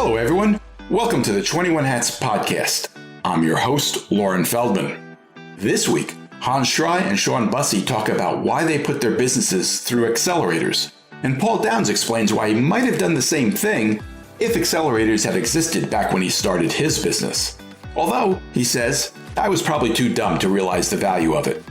Hello, everyone. Welcome to the 21 Hats podcast. I'm your host, Lauren Feldman. This week, Schrei and Shawn Busse talk about why they put their businesses through accelerators. And Paul Downs explains why he might have done the same thing if accelerators had existed back when he started his business. Although, he says, I was probably too dumb to realize the value of it.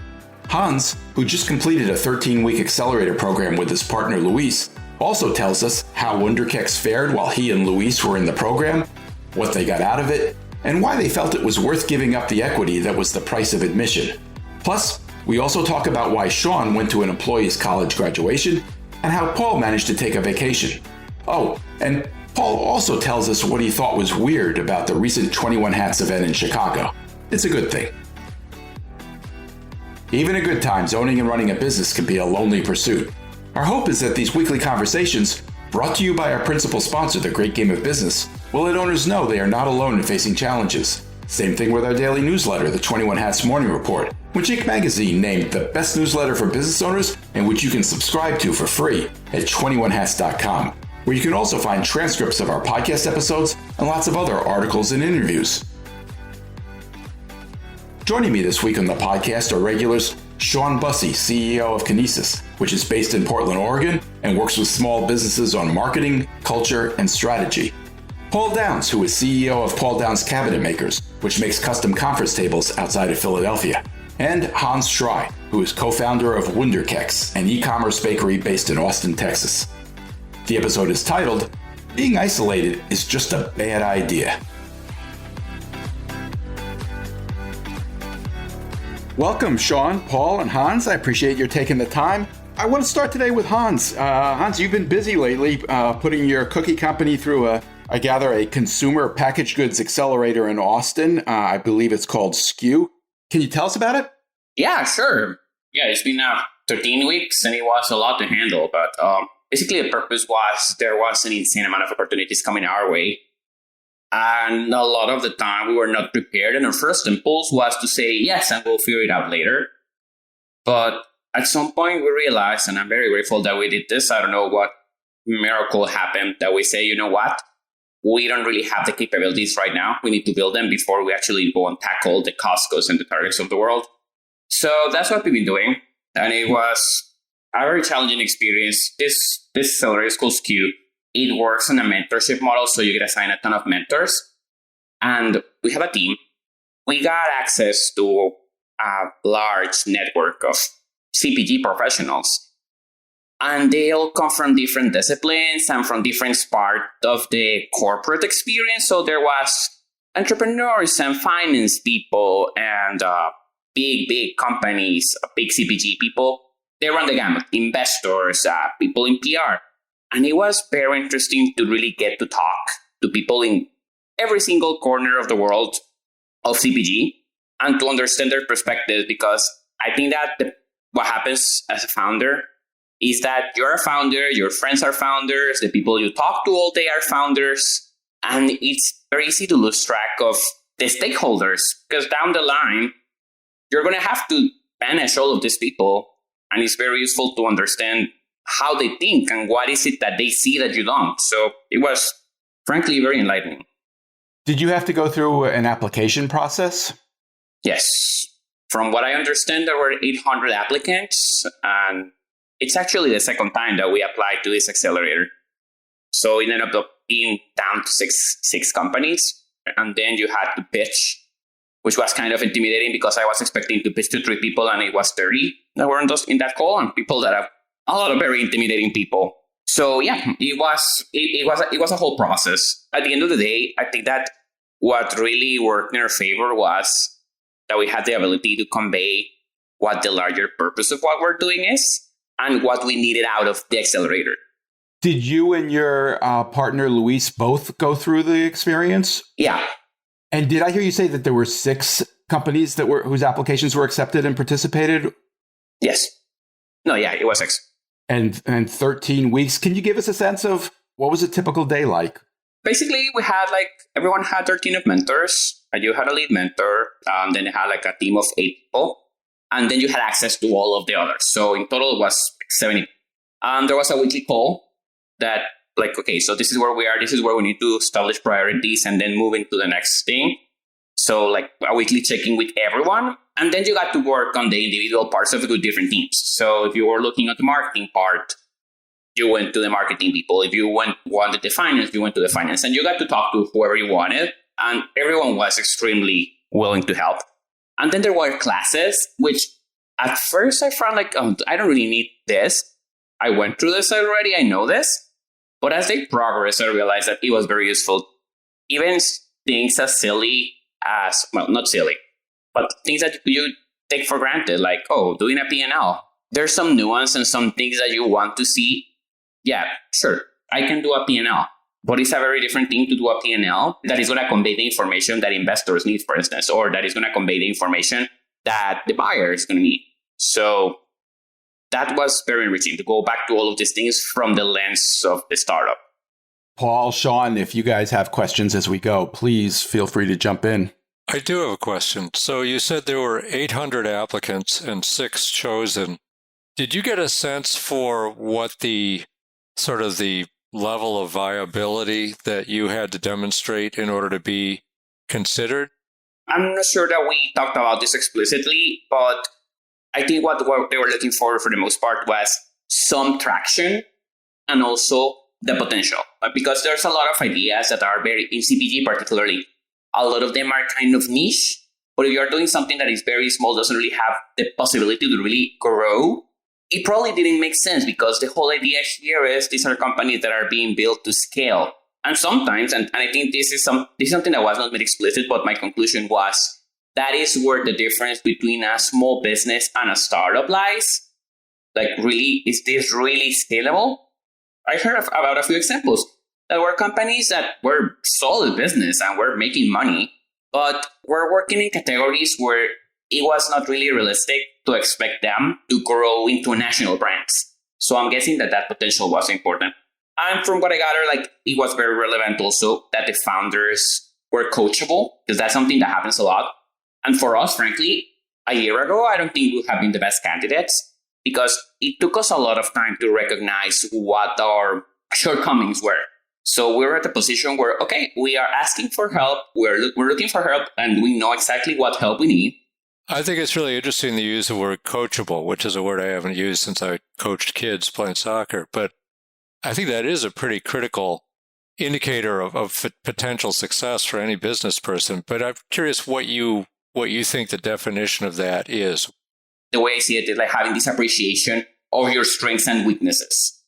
Hans, who just completed a 13-week accelerator program with his partner Luis, also tells us how Wunderkeks fared while he and Luis were in the program, what they got out of it, and why they felt it was worth giving up the equity that was the price of admission. Plus, we also talk about why Shawn went to an employee's college graduation and how Paul managed to take a vacation. Oh, and Paul also tells us what he thought was weird about the recent 21 Hats event in Chicago. It's a good thing. Even in good times, owning and running a business can be a lonely pursuit. Our hope is that these weekly conversations, brought to you by our principal sponsor, The Great Game of Business, will let owners know they are not alone in facing challenges. Same thing with our daily newsletter, the 21 Hats Morning Report, which Inc. magazine named the best newsletter for business owners and which you can subscribe to for free at 21hats.com, where you can also find transcripts of our podcast episodes and lots of other articles and interviews. Joining me this week on the podcast are regulars Shawn Busse, CEO of Kinesis, which is based in Portland, Oregon, and works with small businesses on marketing, culture, and strategy. Paul Downs, who is CEO of Paul Downs Cabinet Makers, which makes custom conference tables outside of Philadelphia. And Schrei, who is co-founder of Wunderkeks, an e-commerce bakery based in Austin, Texas. The episode is titled, Being Isolated is Just a Bad Idea. Welcome, Shawn, Paul, and Hans. I appreciate your taking the time. I want to start today with Hans. Hans, you've been busy lately putting your cookie company through a consumer packaged goods accelerator in Austin. I believe it's called SKU. Can you tell us about it? Yeah, sure. Yeah, it's been 13 weeks and it was a lot to handle. But basically the purpose was there was an insane amount of opportunities coming our way. And a lot of the time we were not prepared. And our first impulse was to say yes, and we'll figure it out later. But at some point we realized, and I'm very grateful that we did this. I don't know what miracle happened that we say, you know what? We don't really have the capabilities right now. We need to build them before we actually go and tackle the Costcos and the Targets of the world. So that's what we've been doing. And it was a very challenging experience. This accelerator is called SKU. It works on a mentorship model, so you get assigned a ton of mentors. And we have a team. We got access to a large network of CPG professionals. And they all come from different disciplines and from different parts of the corporate experience. So there was entrepreneurs and finance people and big companies, big CPG people. They run the gamut, investors, people in PR. And it was very interesting to really get to talk to people in every single corner of the world of CPG and to understand their perspectives, because I think that what happens as a founder is that you're a founder, your friends are founders, the people you talk to all day are founders, and it's very easy to lose track of the stakeholders, because down the line, you're going to have to manage all of these people, and it's very useful to understand how they think and what is it that they see that you don't. So it was, frankly, very enlightening. Did you have to go through an application process? Yes. From what I understand, there were 800 applicants, and it's actually the second time that we applied to this accelerator. So it ended up being down to six companies, and then you had to pitch, which was kind of intimidating because I was expecting to pitch to 3 people, and it was 30 that were in that call, and people that have a lot of very intimidating people. So yeah, it was a whole process. At the end of the day, I think that what really worked in our favor was that we had the ability to convey what the larger purpose of what we're doing is and what we needed out of the accelerator. Did you and your partner Luis both go through the experience? Yeah. And did I hear you say that there were 6 companies whose applications were accepted and participated? Yes. No, yeah, it was 6. And 13 weeks. Can you give us a sense of what was a typical day like? Basically, we had everyone had their team of mentors. You had a lead mentor. Then you had a team of 8 people. And then you had access to all of the others. So in total, it was 70. There was a weekly call that like, okay, so this is where we are. This is where we need to establish priorities and then move into the next thing. So like a weekly check-in with everyone. And then you got to work on the individual parts of it with different teams. So if you were looking at the marketing part, you went to the marketing people. If you wanted the finance, you went to the finance. And you got to talk to whoever you wanted. And everyone was extremely willing to help. And then there were classes, which at first I found like, oh, I don't really need this. I went through this already. I know this. But as they progressed, I realized that it was very useful. Even things as silly as, well, not silly, but things that you take for granted, like, oh, doing a P&L. There's some nuance and some things that you want to see. Yeah, sure, I can do a P&L. But it's a very different thing to do a P&L that is going to convey the information that investors need, for instance, or that is going to convey the information that the buyer is going to need. So that was very enriching to go back to all of these things from the lens of the startup. Paul, Shawn, if you guys have questions as we go, please feel free to jump in. I do have a question. So you said there were 800 applicants and 6 chosen. Did you get a sense for what the sort of the level of viability that you had to demonstrate in order to be considered? I'm not sure that we talked about this explicitly, but I think what they were looking for the most part, was some traction and also the potential. Because there's a lot of ideas that are very, in CPG particularly, a lot of them are kind of niche. But if you're doing something that is very small, doesn't really have the possibility to really grow, it probably didn't make sense, because the whole idea here is these are companies that are being built to scale. And sometimes, and I think this is something that was not made explicit, but my conclusion was that is where the difference between a small business and a startup lies. Like, really, is this really scalable? I heard about a few examples that were companies that were solid business and were making money, but were working in categories where it was not really realistic to expect them to grow into national brands. So I'm guessing that potential was important. And from what I gathered, like, it was very relevant also that the founders were coachable, because that's something that happens a lot. And for us, frankly, a year ago, I don't think we would have been the best candidates, because it took us a lot of time to recognize what our shortcomings were. So we're at a position where, okay, we are asking for help, we're looking for help, and we know exactly what help we need. I think it's really interesting to use the word coachable, which is a word I haven't used since I coached kids playing soccer. But I think that is a pretty critical indicator of potential success for any business person. But I'm curious what you think the definition of that is. The way I see it is like having this appreciation of your strengths and weaknesses.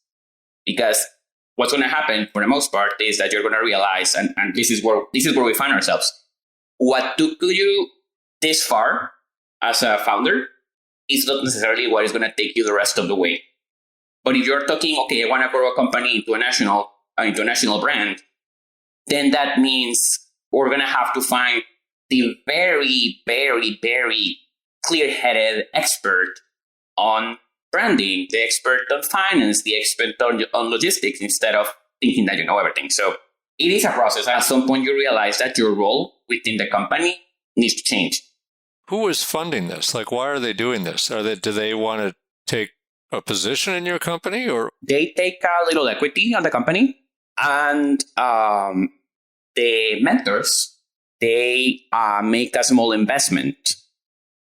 Because what's going to happen for the most part is that you're going to realize, and this is where we find ourselves, what took you this far as a founder is not necessarily what is going to take you the rest of the way. But if you're talking, okay, I want to grow a company into a national brand, then that means we're going to have to find the very, very, very clear-headed expert on branding, the expert on finance, the expert on logistics, instead of thinking that you know everything. So it is a process. At some point, you realize that your role within the company needs to change. Who is funding this? Like, why are they doing this? Do they want to take a position in your company, or? They take a little equity on the company, and the mentors, they make a small investment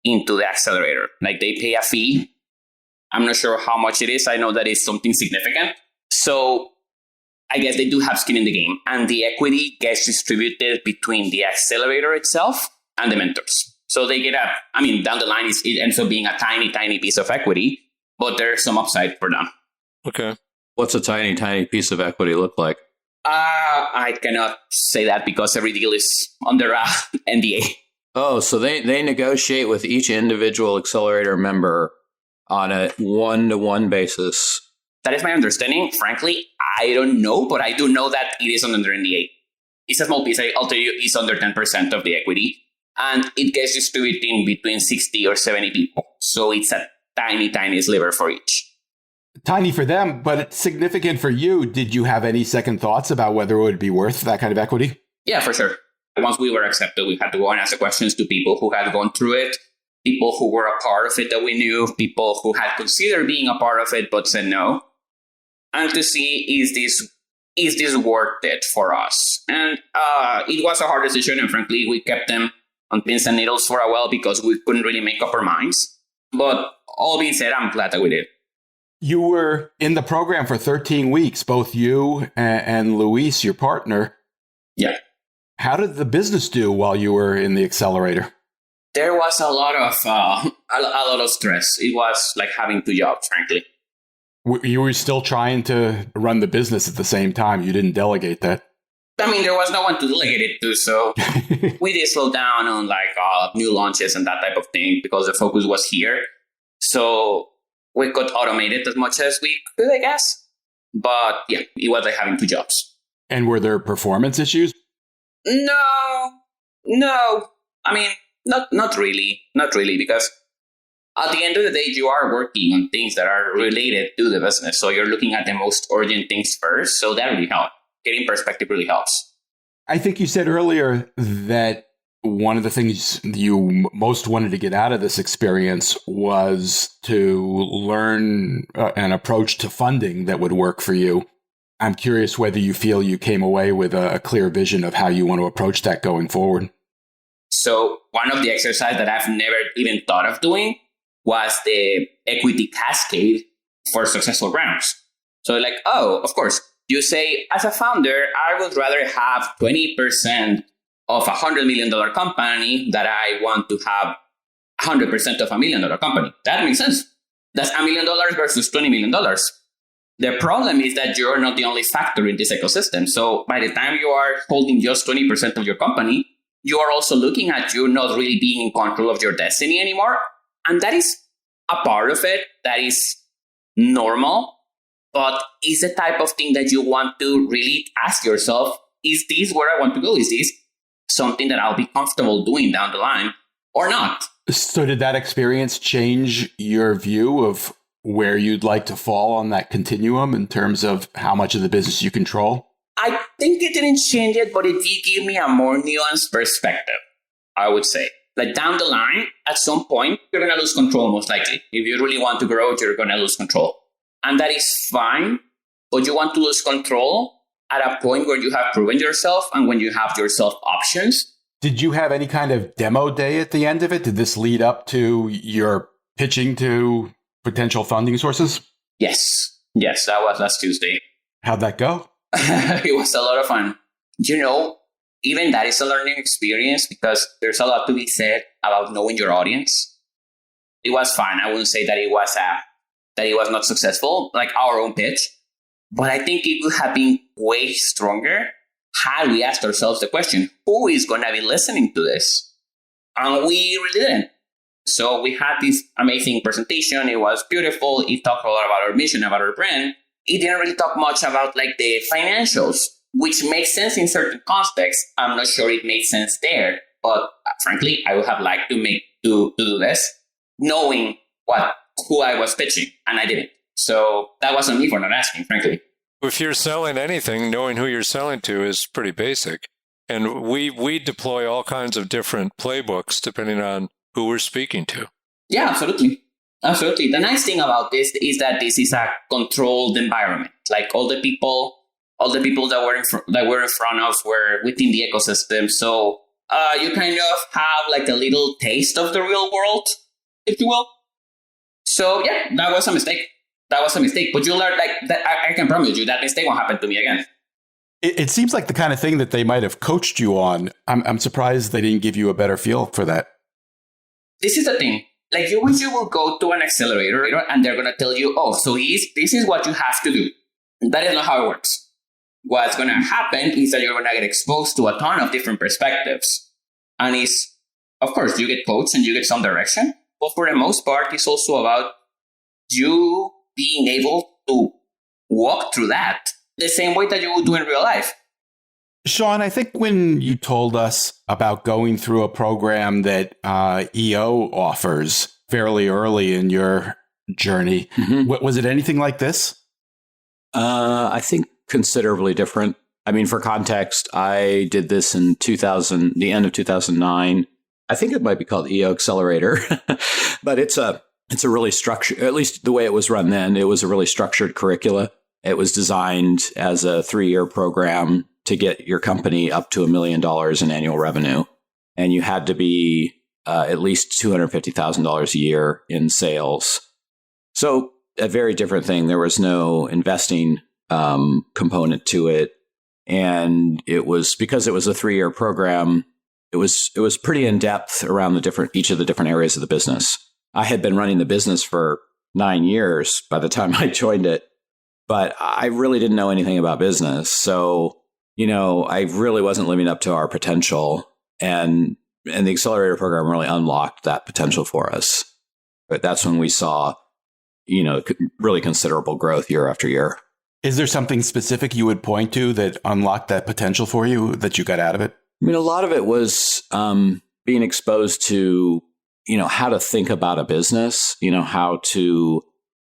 into the accelerator. Like, they pay a fee. I'm not sure how much it is. I know that it's something significant. So I guess they do have skin in the game, and the equity gets distributed between the accelerator itself and the mentors. So they get down the line, it ends up being a tiny, tiny piece of equity, but there's some upside for them. Okay. What's a tiny, tiny piece of equity look like? I cannot say that because every deal is under NDA. Oh, so they negotiate with each individual accelerator member on a one-to-one basis. That is my understanding. Frankly, I don't know, but I do know that it is under NDA. It's a small piece. I'll tell you, it's under 10% of the equity. And it gets distributed in between 60 or 70 people. So it's a tiny, tiny sliver for each. Tiny for them, but it's significant for you. Did you have any second thoughts about whether it would be worth that kind of equity? Yeah, for sure. Once we were accepted, we had to go and ask the questions to people who had gone through it, people who were a part of it that we knew, people who had considered being a part of it but said no. And to see, is this is this worth it for us? And it was a hard decision. And frankly, we kept them on pins and needles for a while because we couldn't really make up our minds. But all being said, I'm glad that we did. You were in the program for 13 weeks, both you and Luis, your partner. Yeah. How did the business do while you were in the accelerator? There was a lot of stress. It was like having two jobs, frankly. You were still trying to run the business at the same time. You didn't delegate that. I mean, there was no one to delegate it to, so we did slow down on like new launches and that type of thing because the focus was here. So we could automate it as much as we could, I guess. But yeah, it was like having two jobs. And were there performance issues? No. I mean, not really, because at the end of the day, you are working on things that are related to the business. So you're looking at the most urgent things first. So that really helped. Getting perspective really helps. I think you said earlier that one of the things you most wanted to get out of this experience was to learn an approach to funding that would work for you. I'm curious whether you feel you came away with a clear vision of how you want to approach that going forward. So one of the exercises that I've never even thought of doing was the equity cascade for successful rounds. So like, oh, of course, you say, as a founder, I would rather have 20% of $100 million company that I want to have 100% of $1 million company. That makes sense. That's $1 million versus $20 million. The problem is that you're not the only factor in this ecosystem. So by the time you are holding just 20% of your company, you are also looking at you not really being in control of your destiny anymore. And that is a part of it that is normal. But is the type of thing that you want to really ask yourself, is this where I want to go? Is this something that I'll be comfortable doing down the line or not? So did that experience change your view of where you'd like to fall on that continuum in terms of how much of the business you control? I think it didn't change it, but it did give me a more nuanced perspective, I would say. Like down the line, at some point, you're going to lose control most likely. If you really want to grow, you're going to lose control. And that is fine, but you want to lose control at a point where you have proven yourself and when you have yourself options. Did you have any kind of demo day at the end of it? Did this lead up to your pitching to potential funding sources? Yes, that was last Tuesday. How'd that go? It was a lot of fun. You know, even that is a learning experience because there's a lot to be said about knowing your audience. It was fun. I wouldn't say that it was not successful, like our own pitch. But I think it would have been way stronger had we asked ourselves the question, who is going to be listening to this? And we really didn't. So we had this amazing presentation. It was beautiful. It talked a lot about our mission, about our brand. It didn't really talk much about like the financials, which makes sense in certain contexts. I'm not sure it made sense there. But frankly, I would have liked to do this, knowing who I was pitching, and I didn't. So that wasn't me for not asking, frankly. If you're selling anything, knowing who you're selling to is pretty basic. And we deploy all kinds of different playbooks depending on who we're speaking to. Yeah, absolutely. Absolutely. The nice thing about this is that this is a controlled environment. Like all the people that we're in front of were within the ecosystem. So you kind of have like a little taste of the real world, if you will. So yeah, that was a mistake. But you learn like that. I can promise you that mistake won't happen to me again. It seems like the kind of thing that they might have coached you on. I'm surprised they didn't give you a better feel for that. This is the thing. Like you will go to an accelerator and they're going to tell you, oh, so this is what you have to do. That is not how it works. What's going to happen is that you're going to get exposed to a ton of different perspectives. And of course, you get coached and you get some direction. But for the most part, it's also about you being able to walk through that the same way that you would do in real life. Shawn, I think when you told us about going through a program that EO offers fairly early in your journey, was it anything like this? I think considerably different. I mean, for context, I did this in the end of 2009. I think it might be called EO Accelerator, but it's a really structured, at least the way it was run then, it was a really structured curricula. It was designed as a 3-year program to get your company up to $1 million in annual revenue. And you had to be at least $250,000 a year in sales. So a very different thing. There was no investing component to it. And it was, because it was a 3-year program, it was pretty in depth around each of the different areas of the business. I had been running the business for 9 years by the time I joined it, but I really didn't know anything about business. So, I really wasn't living up to our potential. And the accelerator program really unlocked that potential for us. But that's when we saw, really considerable growth year after year. Is there something specific you would point to that unlocked that potential for you that you got out of it? I mean, a lot of it was being exposed to, how to think about a business, how to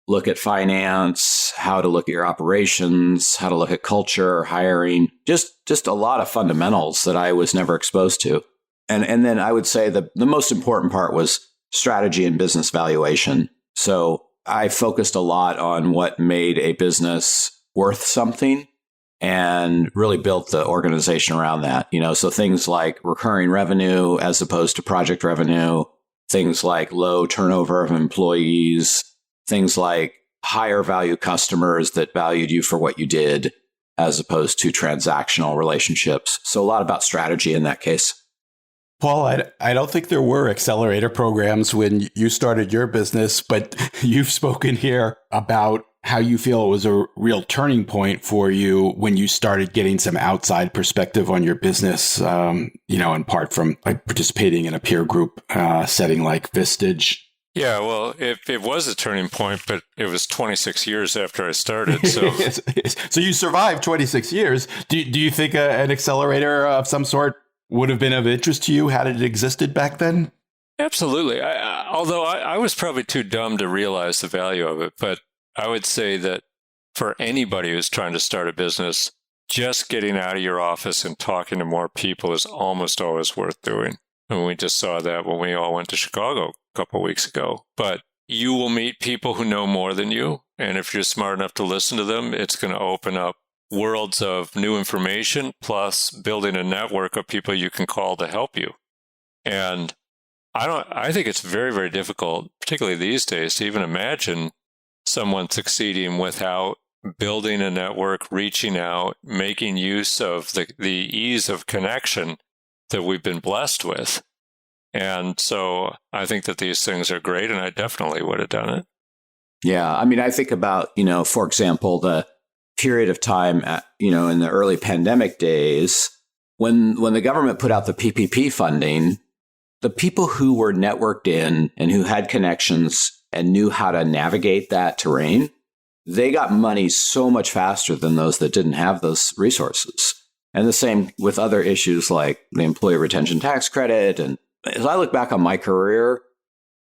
look at finance, how to look at your operations, how to look at culture, hiring, just a lot of fundamentals that I was never exposed to. And then I would say the most important part was strategy and business valuation. So I focused a lot on what made a business worth something and really built the organization around that. So things like recurring revenue as opposed to project revenue, things like low turnover of employees, things like higher value customers that valued you for what you did as opposed to transactional relationships. So a lot about strategy in that case. Paul, I don't think there were accelerator programs when you started your business, but you've spoken here about how you feel it was a real turning point for you when you started getting some outside perspective on your business, in part from like participating in a peer group setting like Vistage. Yeah, well, it was a turning point, but it was 26 years after I started. So, so you survived 26 years. Do you think an accelerator of some sort would have been of interest to you had it existed back then? Absolutely. Although I was probably too dumb to realize the value of it, but I would say that for anybody who's trying to start a business, just getting out of your office and talking to more people is almost always worth doing. And we just saw that when we all went to Chicago a couple of weeks ago. But you will meet people who know more than you. And if you're smart enough to listen to them, it's going to open up worlds of new information, plus building a network of people you can call to help you. And I think it's very, very difficult, particularly these days, to even imagine someone succeeding without building a network, reaching out, making use of the ease of connection that we've been blessed with. And so I think that these things are great, and I definitely would have done it. Yeah. I mean, I think about, for example, the period of time, in the early pandemic days, when the government put out the PPP funding, the people who were networked in and who had connections and knew how to navigate that terrain, they got money so much faster than those that didn't have those resources. And the same with other issues like the employee retention tax credit. And as I look back on my career,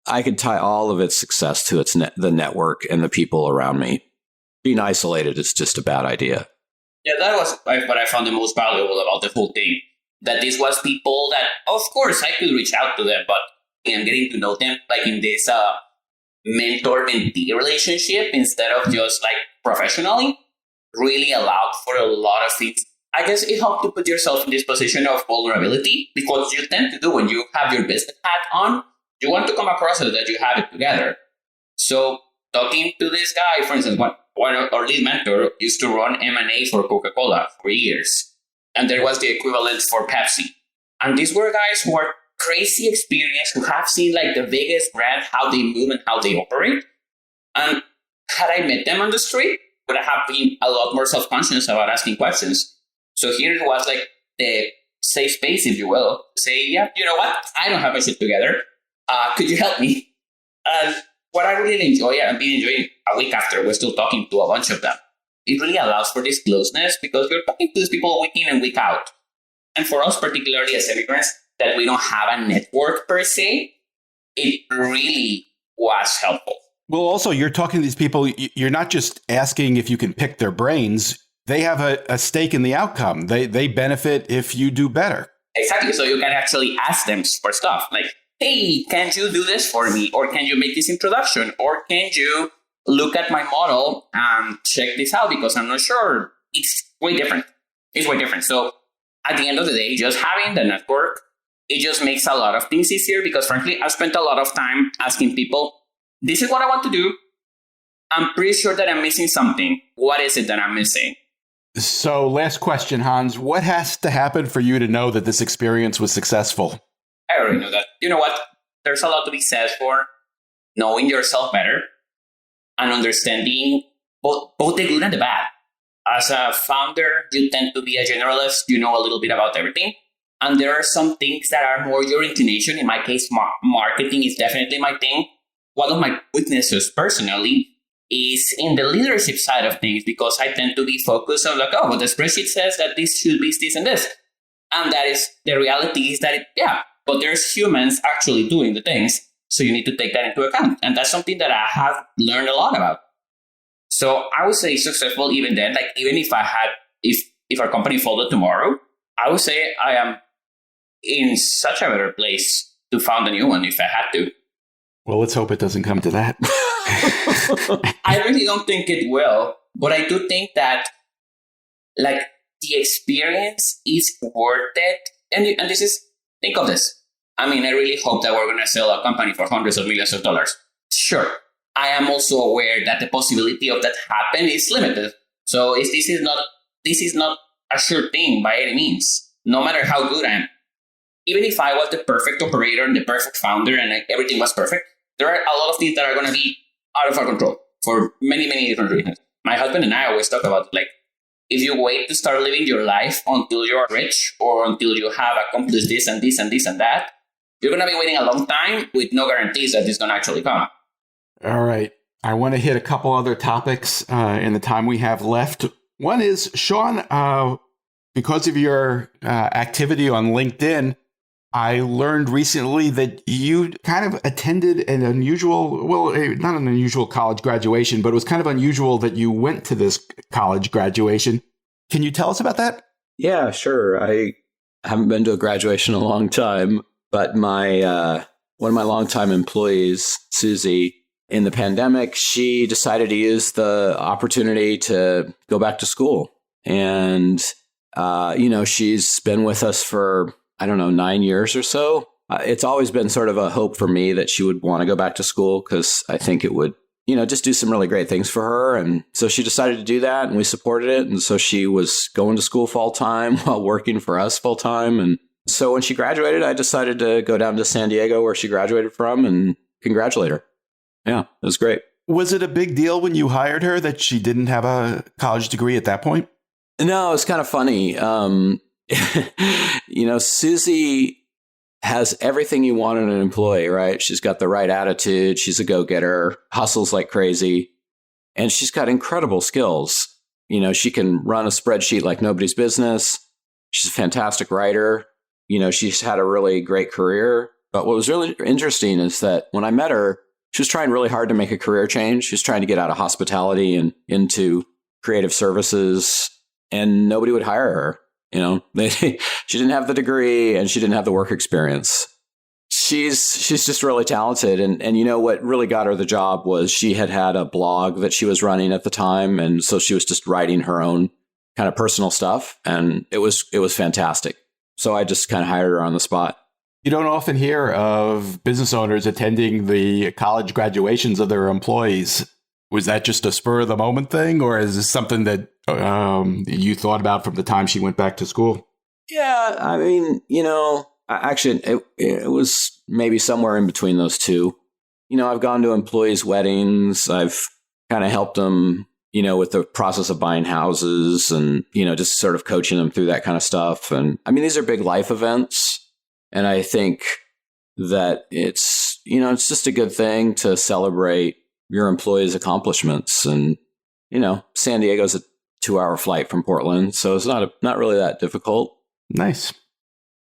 I could tie all of its success to the network and the people around me. Being isolated is just a bad idea. Yeah, that was what I found the most valuable about the whole thing. That this was people that, of course, I could reach out to them, but in getting to know them, like in this mentor-mentee relationship, instead of just like professionally, really allowed for a lot of things. I guess it helped to put yourself in this position of vulnerability, because you tend to do when you have your business hat on, you want to come across as that you have it together. So talking to this guy, for instance, one of our lead mentor used to run M&A for Coca-Cola for years. And there was the equivalent for Pepsi. And these were guys who are crazy experienced, who have seen like the biggest brand, how they move and how they operate. And had I met them on the street, would I have been a lot more self-conscious about asking questions. So here it was like the safe space, if you will, to say, yeah, you know what? I don't have my shit together. Could you help me? And what I really enjoy, and I've been enjoying a week after, we're still talking to a bunch of them. It really allows for this closeness because you're talking to these people week in and week out. And for us, particularly as immigrants, that we don't have a network per se, it really was helpful. Well, also, you're talking to these people, you're not just asking if you can pick their brains. They have a stake in the outcome. They benefit if you do better. Exactly. So you can actually ask them for stuff like, hey, can you do this for me? Or can you make this introduction? Or can you look at my model and check this out because I'm not sure. It's way different. It's way different. So at the end of the day, just having the network, it just makes a lot of things easier because frankly, I've spent a lot of time asking people, this is what I want to do. I'm pretty sure that I'm missing something. What is it that I'm missing? So last question, Hans, what has to happen for you to know that this experience was successful? I already know that. You know what? There's a lot to be said for knowing yourself better and understanding both the good and the bad. As a founder, you tend to be a generalist. You know a little bit about everything. And there are some things that are more your inclination. In my case, marketing is definitely my thing. One of my weaknesses personally is in the leadership side of things because I tend to be focused on like, oh, well, the spreadsheet says that this should be this and this. And that is, the reality is that, but there's humans actually doing the things. So you need to take that into account. And that's something that I have learned a lot about. So I would say successful even then, like even if if our company folded tomorrow, I would say I am in such a better place to found a new one if I had to. Well, let's hope it doesn't come to that. I really don't think it will, but I do think that like the experience is worth it. And this is, think of this. I mean, I really hope that we're going to sell a company for hundreds of millions of dollars. Sure. I am also aware that the possibility of that happen is limited. So this is not a sure thing by any means, no matter how good I am. Even if I was the perfect operator and the perfect founder and everything was perfect, there are a lot of things that are going to be out of our control for many, many different reasons. My husband and I always talk about like, if you wait to start living your life until you're rich or until you have accomplished this and this and this and that, you're going to be waiting a long time with no guarantees that it's going to actually come. All right. I want to hit a couple other topics in the time we have left. One is, Shawn, because of your activity on LinkedIn, I learned recently that you kind of attended an unusual, not an unusual college graduation, but it was kind of unusual that you went to this college graduation. Can you tell us about that? Yeah, sure. I haven't been to a graduation in a long time, but my one of my longtime employees, Susie, in the pandemic, she decided to use the opportunity to go back to school. And, she's been with us for, 9 years or so. It's always been sort of a hope for me that she would want to go back to school because I think it would, just do some really great things for her. And so she decided to do that and we supported it. And so she was going to school full time while working for us full time. And so when she graduated, I decided to go down to San Diego where she graduated from and congratulate her. Yeah, it was great. Was it a big deal when you hired her that she didn't have a college degree at that point? No, it's kind of funny. Susie has everything you want in an employee, right? She's got the right attitude. She's a go-getter, hustles like crazy, and she's got incredible skills. She can run a spreadsheet like nobody's business. She's a fantastic writer. She's had a really great career. But what was really interesting is that when I met her, she was trying really hard to make a career change. She was trying to get out of hospitality and into creative services, and nobody would hire her. She didn't have the degree and she didn't have the work experience. She's just really talented. And what really got her the job was she had a blog that she was running at the time. And so she was just writing her own kind of personal stuff. And it was fantastic. So I just kind of hired her on the spot. You don't often hear of business owners attending the college graduations of their employees. Was that just a spur of the moment thing, or is this something that you thought about from the time she went back to school? Yeah, I mean, actually, it was maybe somewhere in between those two. I've gone to employees' weddings. I've kind of helped them, with the process of buying houses and, just sort of coaching them through that kind of stuff. And I mean, these are big life events. And I think that it's just a good thing to celebrate your employees' accomplishments. And, San Diego's a 2-hour flight from Portland, so it's not really that difficult. Nice.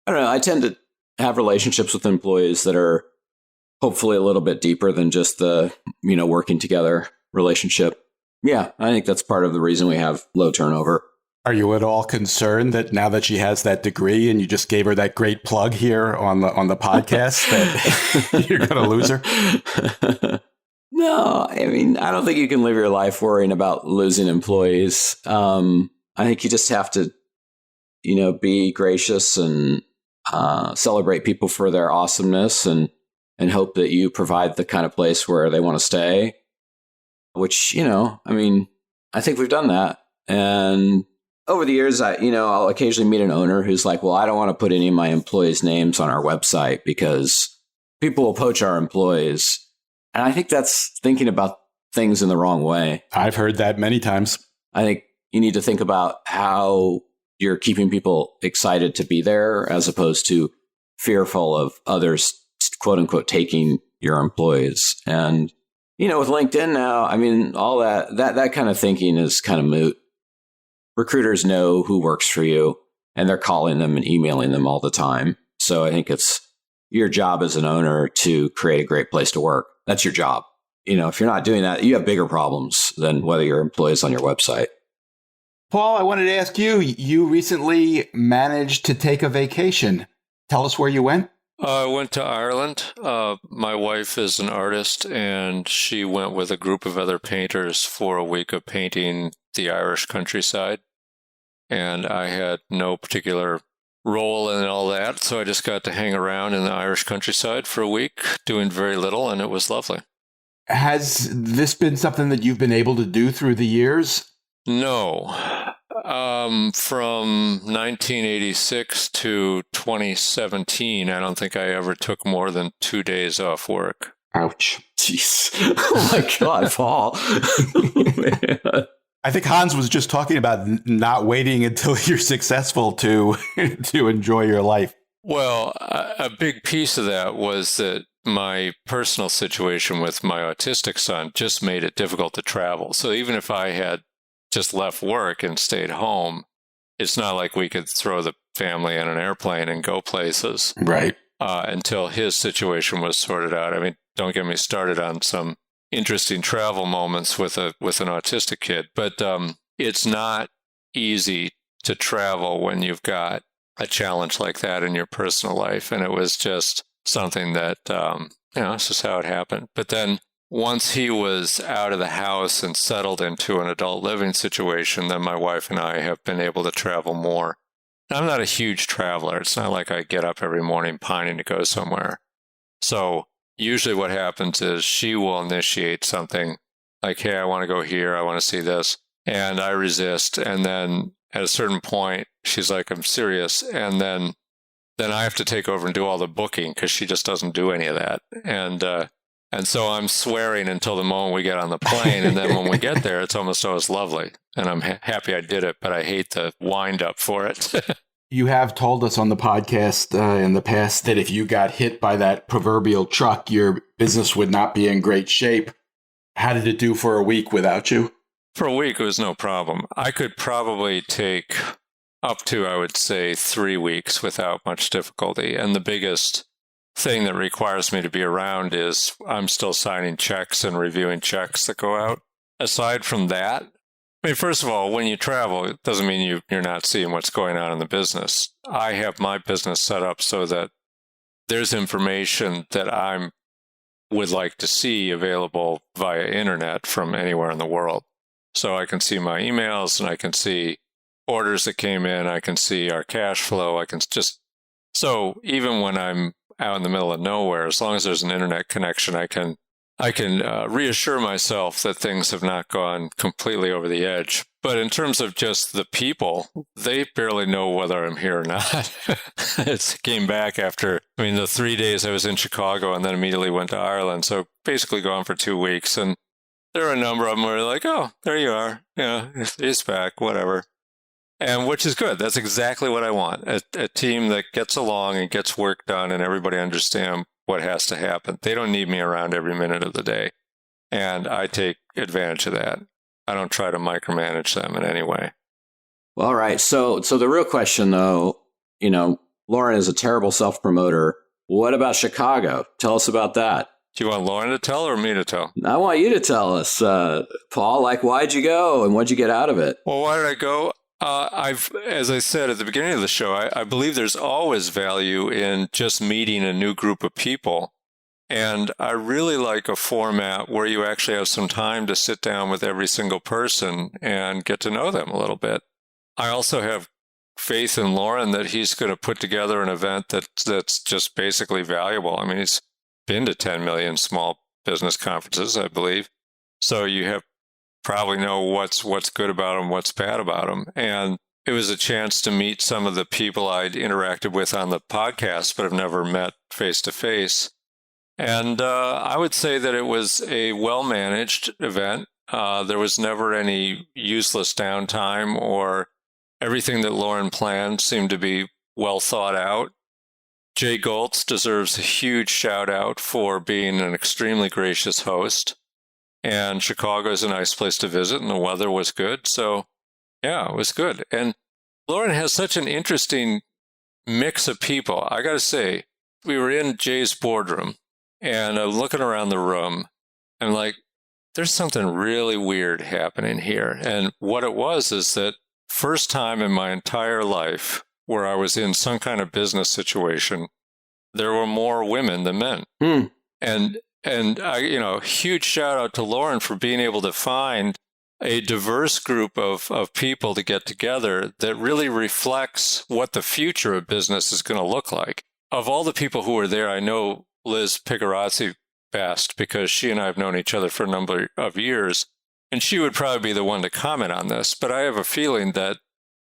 I don't know. I tend to have relationships with employees that are hopefully a little bit deeper than just the, working together relationship. Yeah, I think that's part of the reason we have low turnover. Are you at all concerned that now that she has that degree and you just gave her that great plug here on the podcast that you're going to lose her? No, I mean, I don't think you can live your life worrying about losing employees. I think you just have to, be gracious and celebrate people for their awesomeness and hope that you provide the kind of place where they want to stay, which, I think we've done that. And over the years, I'll occasionally meet an owner who's like, well, I don't want to put any of my employees' names on our website because people will poach our employees. And I think that's thinking about things in the wrong way. I've heard that many times. I think you need to think about how you're keeping people excited to be there as opposed to fearful of others, quote unquote, taking your employees. And, with LinkedIn now, I mean, all that kind of thinking is kind of moot. Recruiters know who works for you and they're calling them and emailing them all the time. So I think it's your job as an owner to create a great place to work. That's your job. If you're not doing that, you have bigger problems than whether your employee is on your website. Paul, I wanted to ask you, you recently managed to take a vacation. Tell us where you went. I went to Ireland. My wife is an artist, and she went with a group of other painters for a week of painting the Irish countryside. And I had no particular role in all that, so I just got to hang around in the Irish countryside for a week, doing very little, and it was lovely. Has this been something that you've been able to do through the years? No. From 1986 to 2017, I don't think I ever took more than 2 days off work. Ouch. Jeez. Oh my God, Paul. I think Hans was just talking about not waiting until you're successful to enjoy your life. Well, a big piece of that was that my personal situation with my autistic son just made it difficult to travel. So even if I had just left work and stayed home, it's not like we could throw the family in an airplane and go places. Right. Until his situation was sorted out. I mean, don't get me started on some interesting travel moments with an autistic kid, but it's not easy to travel when you've got a challenge like that in your personal life. And it was just something that, it's just how it happened. But then once he was out of the house and settled into an adult living situation, then my wife and I have been able to travel more. I'm not a huge traveler. It's not like I get up every morning pining to go somewhere. So usually what happens is she will initiate something like, hey, I want to go here. I want to see this. And I resist. And then at a certain point, she's like, I'm serious. And then I have to take over and do all the booking because she just doesn't do any of that. And so I'm swearing until the moment we get on the plane. And then when we get there, it's almost always lovely. And I'm happy I did it, but I hate the wind up for it. You have told us on the podcast in the past that if you got hit by that proverbial truck, your business would not be in great shape. How did it do for a week without you? For a week, it was no problem. I could probably take up to, I would say, 3 weeks without much difficulty. And the biggest thing that requires me to be around is I'm still signing checks and reviewing checks that go out. Aside from that, I mean, first of all, when you travel, it doesn't mean you're not seeing what's going on in the business. I have my business set up so that there's information that I would like to see available via internet from anywhere in the world. So I can see my emails and I can see orders that came in. I can see our cash flow. So even when I'm out in the middle of nowhere, as long as there's an internet connection, I can reassure myself that things have not gone completely over the edge. But in terms of just the people, they barely know whether I'm here or not. It came back after, the 3 days I was in Chicago and then immediately went to Ireland. So basically gone for 2 weeks. And there are a number of them where they're like, oh, there you are. Yeah, he's back, whatever. And which is good. That's exactly what I want. A team that gets along and gets work done and everybody understands what has to happen. They don't need me around every minute of the day. And I take advantage of that. I don't try to micromanage them in any way. Well, all right. So the real question, though, Lauren is a terrible self-promoter. What about Chicago? Tell us about that. Do you want Lauren to tell or me to tell? I want you to tell us, Paul. Why'd you go and what'd you get out of it? Well, why did I go? As I said at the beginning of the show, I believe there's always value in just meeting a new group of people And I really like a format where you actually have some time to sit down with every single person and get to know them a little bit. I also have faith in Lauren that he's going to put together an event that's just basically valuable. I mean, he's been to 10 million small business conferences, I believe. So you have probably know what's good about them, what's bad about them. And it was a chance to meet some of the people I'd interacted with on the podcast, but have never met face to face. And I would say that it was a well-managed event. There was never any useless downtime, or everything that Lauren planned seemed to be well thought out. Jay Goltz deserves a huge shout out for being an extremely gracious host. And Chicago is a nice place to visit, and the weather was good. So, yeah, it was good. And Lauren has such an interesting mix of people. I got to say, we were in Jay's boardroom, and I'm looking around the room. I'm like, there's something really weird happening here. And what it was is that first time in my entire life where I was in some kind of business situation, there were more women than men. And I, huge shout out to Lauren for being able to find a diverse group of people to get together that really reflects what the future of business is going to look like. Of all the people who were there, I know Liz Picarazzi best because she and I have known each other for a number of years, and she would probably be the one to comment on this. But I have a feeling that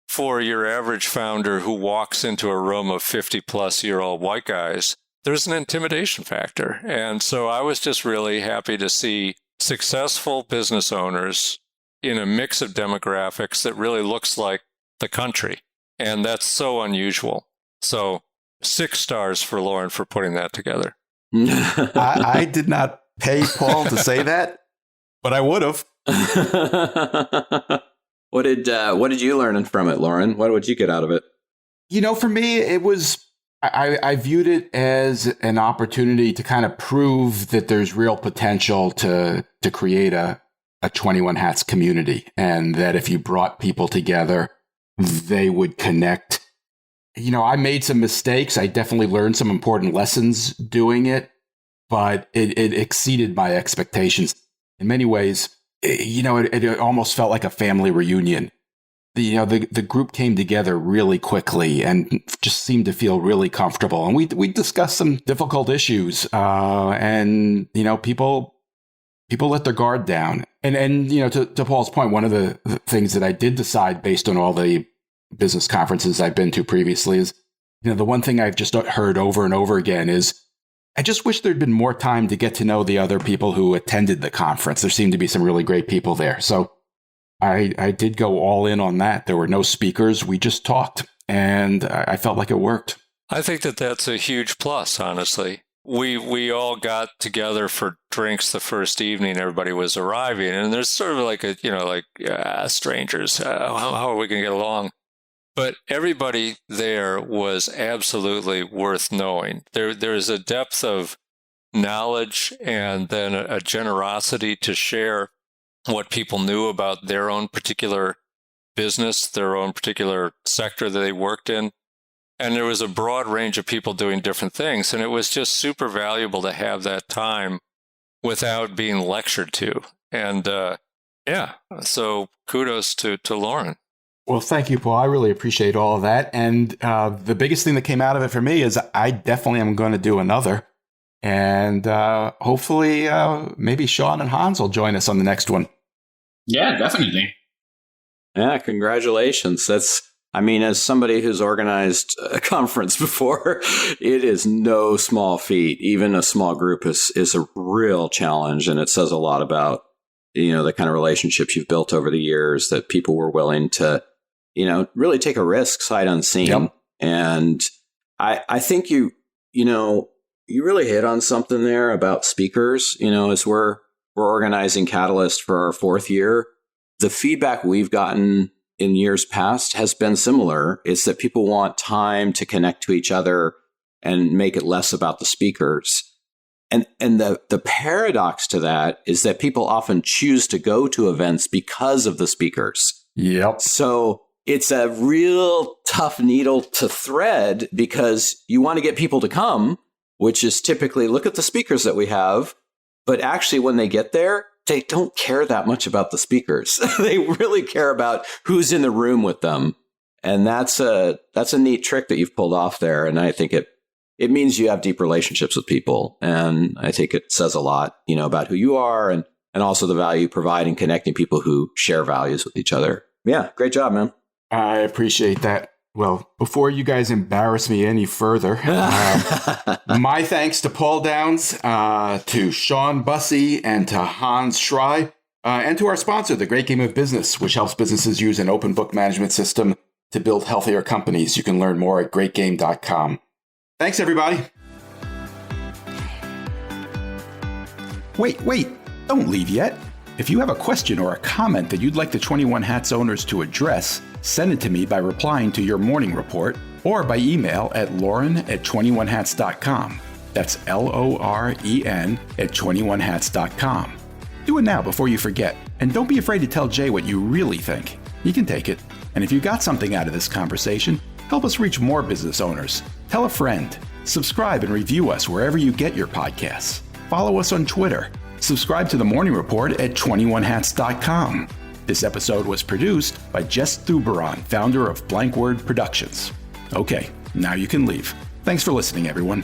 for your average founder who walks into a room of 50-plus-year-old white guys, there's an intimidation factor. And so I was just really happy to see successful business owners in a mix of demographics that really looks like the country. And that's so unusual. So 6 stars for Lauren for putting that together. I did not pay Paul to say that, but I would have. What did you learn from it, Lauren? What would you get out of it? For me, it was, I viewed it as an opportunity to kind of prove that there's real potential to create a 21 Hats community, and that if you brought people together, they would connect. I made some mistakes. I definitely learned some important lessons doing it, but it exceeded my expectations. In many ways, it almost felt like a family reunion. The group came together really quickly and just seemed to feel really comfortable. And we discussed some difficult issues, and people let their guard down. And to Paul's point, one of the things that I did decide based on all the business conferences I've been to previously is, the one thing I've just heard over and over again is, I just wish there'd been more time to get to know the other people who attended the conference. There seemed to be some really great people there. So I did go all in on that. There were no speakers. We just talked, and I felt like it worked. I think that that's a huge plus, honestly. We all got together for drinks the first evening. Everybody was arriving, and there's sort of like strangers. How are we going to get along? But everybody there was absolutely worth knowing. There's a depth of knowledge and then a generosity to share what people knew about their own particular business, their own particular sector that they worked in. And there was a broad range of people doing different things. And it was just super valuable to have that time without being lectured to. And so kudos to Lauren. Well, thank you, Paul. I really appreciate all of that. And the biggest thing that came out of it for me is I definitely am going to do another. And hopefully maybe Shawn and Hans will join us on the next one. Yeah, definitely. Yeah, congratulations. As somebody who's organized a conference before, it is no small feat. Even a small group is a real challenge. And it says a lot about, the kind of relationships you've built over the years, that people were willing to, really take a risk sight unseen. Yep. And I think you really hit on something there about speakers. As we're organizing Catalyst for our 4th year, the feedback we've gotten in years past has been similar. It's that people want time to connect to each other and make it less about the speakers. And the paradox to that is that people often choose to go to events because of the speakers. Yep. So it's a real tough needle to thread, because you want to get people to come, which is typically look at the speakers that we have. But actually, when they get there, they don't care that much about the speakers. They really care about who's in the room with them. And that's a neat trick that you've pulled off there. And I think it means you have deep relationships with people. And I think it says a lot, about who you are and also the value you provide in connecting people who share values with each other. Yeah, great job, man. I appreciate that. Well, before you guys embarrass me any further, my thanks to Paul Downs, to Shawn Busse, and to Hans Schrei, and to our sponsor, The Great Game of Business, which helps businesses use an open book management system to build healthier companies. You can learn more at greatgame.com. Thanks, everybody. Wait, don't leave yet. If you have a question or a comment that you'd like the 21 Hats owners to address, send it to me by replying to your morning report or by email at lauren@21hats.com. That's LOREN @21hats.com. Do it now before you forget. And don't be afraid to tell Jay what you really think. He can take it. And if you got something out of this conversation, help us reach more business owners. Tell a friend. Subscribe and review us wherever you get your podcasts. Follow us on Twitter. Subscribe to the Morning Report at 21hats.com. This episode was produced by Jess Thuberon, founder of Blank Word Productions. Okay, now you can leave. Thanks for listening, everyone.